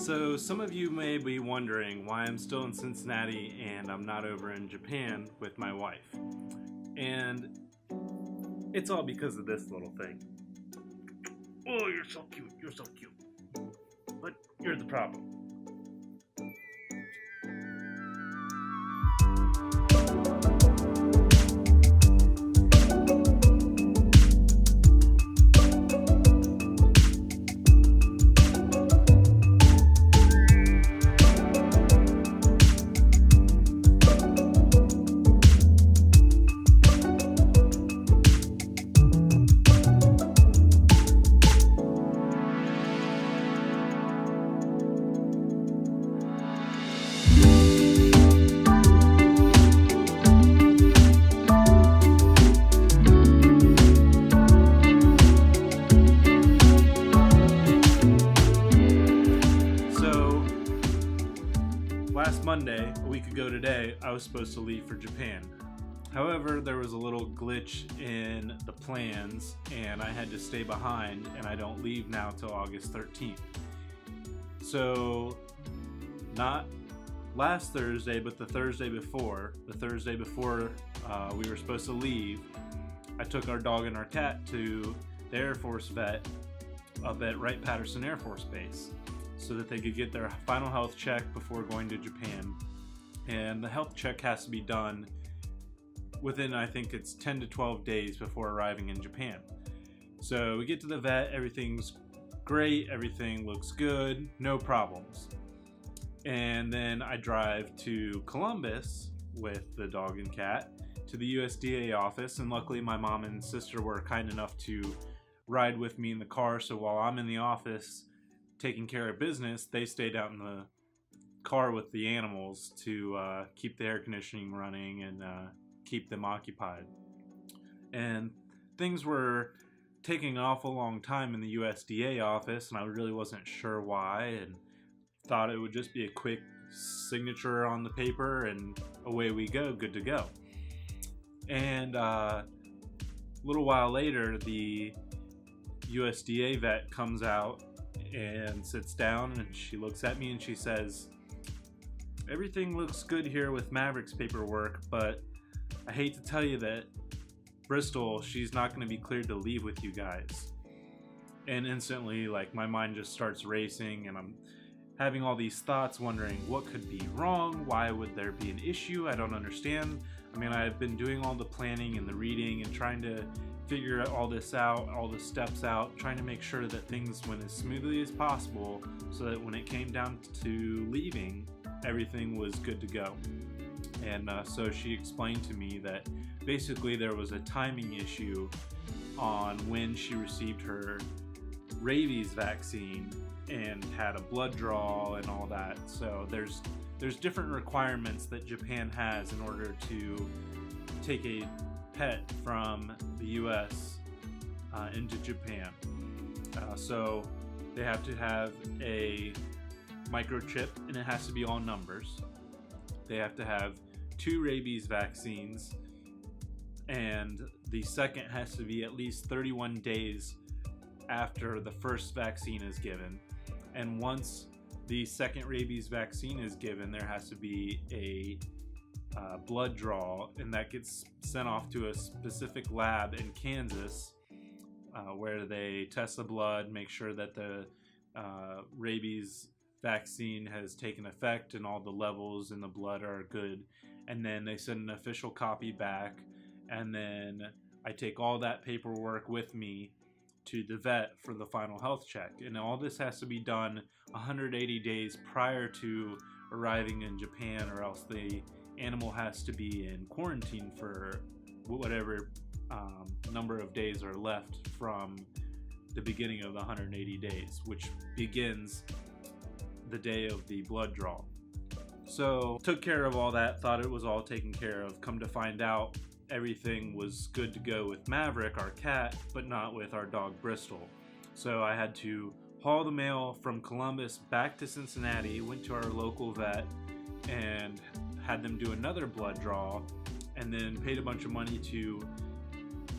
So some of you may be wondering why I'm still in Cincinnati and I'm not over in Japan with my wife. And it's all because of this little thing. Oh, you're so cute, you're so cute. But you're the problem. Last Monday, a week ago today, I was supposed to leave for Japan. However, there was a little glitch in the plans and I had to stay behind, and I don't leave now till August 13th. So, not last Thursday, but the Thursday before we were supposed to leave, I took our dog and our cat to the Air Force vet up at Wright-Patterson Air Force Base, so that they could get their final health check before going to Japan. And the health check has to be done within, I think it's 10 to 12 days before arriving in Japan. So we get to the vet, everything's great, everything looks good, no problems. And then I drive to Columbus with the dog and cat to the USDA office, and luckily my mom and sister were kind enough to ride with me in the car, so while I'm in the office taking care of business, they stayed out in the car with the animals to keep the air conditioning running and keep them occupied. And things were taking an awful long time in the USDA office, and I really wasn't sure why, and thought it would just be a quick signature on the paper and away we go, good to go. And a little while later, the USDA vet comes out and sits down, and she looks at me and she says, "Everything looks good here with Maverick's paperwork, but I hate to tell you that Bristol, she's not going to be cleared to leave with you guys." And instantly, like, my mind just starts racing, and I'm having all these thoughts wondering what could be wrong, why would there be an issue, I don't understand. I mean, I've been doing all the planning and the reading and trying to figure all this out, all the steps out, trying to make sure that things went as smoothly as possible so that when it came down to leaving, everything was good to go. And so she explained to me that basically there was a timing issue on when she received her rabies vaccine and had a blood draw and all that. So there's different requirements that Japan has in order to take a pet from the US into Japan. So they have to have a microchip, and it has to be all numbers. They have to have 2 rabies vaccines, and the second has to be at least 31 days after the first vaccine is given. And once the second rabies vaccine is given, there has to be a blood draw, and that gets sent off to a specific lab in Kansas where they test the blood, make sure that the rabies vaccine has taken effect and all the levels in the blood are good, and then they send an official copy back, and then I take all that paperwork with me to the vet for the final health check. And all this has to be done 180 days prior to arriving in Japan, or else the animal has to be in quarantine for whatever number of days are left from the beginning of the 180 days, which begins the day of the blood draw. So took care of all that, thought it was all taken care of. Come to find out, everything was good to go with Maverick, our cat, but not with our dog Bristol. So I had to haul the mail from Columbus back to Cincinnati, went to our local vet and had them do another blood draw, and then paid a bunch of money to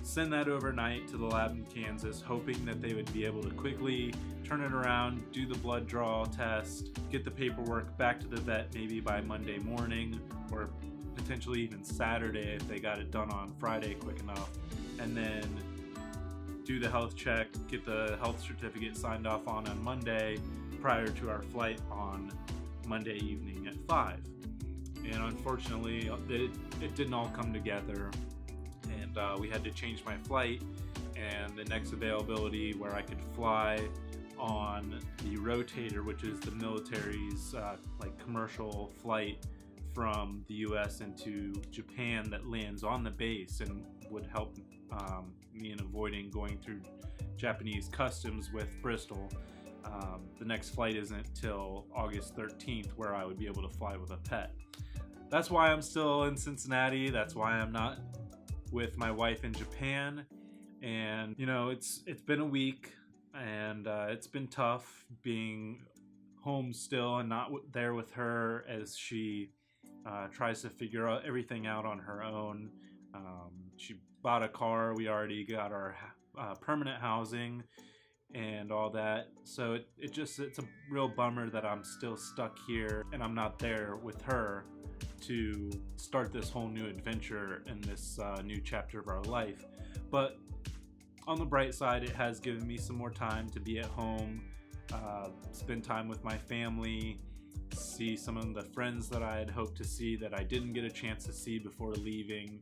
send that overnight to the lab in Kansas, hoping that they would be able to quickly turn it around, do the blood draw test, get the paperwork back to the vet maybe by Monday morning, or potentially even Saturday if they got it done on Friday quick enough, and then do the health check, get the health certificate signed off on Monday prior to our flight on Monday evening at 5. And unfortunately, it didn't all come together, and we had to change my flight, and the next availability where I could fly on the Rotator, which is the military's like commercial flight from the US into Japan that lands on the base and would help me in avoiding going through Japanese customs with Bristol. The next flight isn't till August 13th, where I would be able to fly with a pet. That's why I'm still in Cincinnati. That's why I'm not with my wife in Japan. And you know, it's been a week, and it's been tough being home still and not there with her as she tries to figure out everything out on her own. She bought a car. We already got our permanent housing and all that, so it's a real bummer that I'm still stuck here and I'm not there with her to start this whole new adventure in this new chapter of our life. But on the bright side, it has given me some more time to be at home, spend time with my family, see some of the friends that I had hoped to see that I didn't get a chance to see before leaving,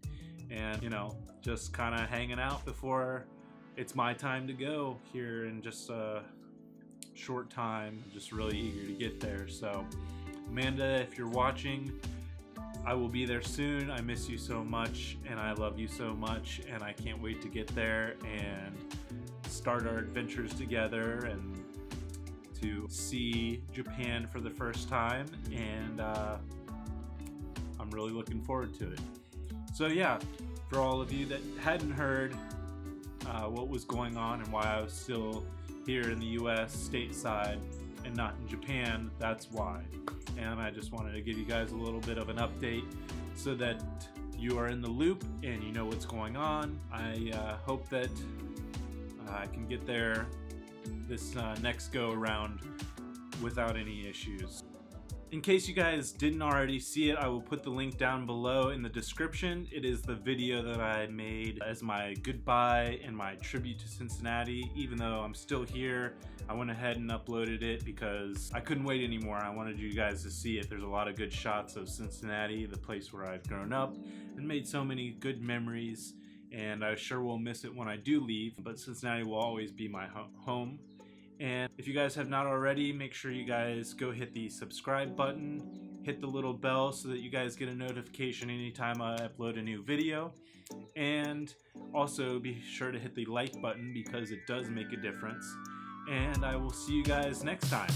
and you know, just kind of hanging out before it's my time to go here in just a short time. I'm just really eager to get there. So Amanda, if you're watching, I will be there soon. I miss you so much, and I love you so much, and I can't wait to get there and start our adventures together and to see Japan for the first time, and I'm really looking forward to it. So yeah, for all of you that hadn't heard what was going on and why I was still here in the US stateside and not in Japan, that's why. And I just wanted to give you guys a little bit of an update so that you are in the loop and you know what's going on. I hope that I can get there this next go around without any issues. In case you guys didn't already see it, I will put the link down below in the description. It is the video that I made as my goodbye and my tribute to Cincinnati. Even though I'm still here, I went ahead and uploaded it because I couldn't wait anymore. I wanted you guys to see it. There's a lot of good shots of Cincinnati, the place where I've grown up and made so many good memories, and I sure will miss it when I do leave, but Cincinnati will always be my home. And if you guys have not already, make sure you guys go hit the subscribe button, hit the little bell so that you guys get a notification anytime I upload a new video, and also be sure to hit the like button because it does make a difference. And I will see you guys next time.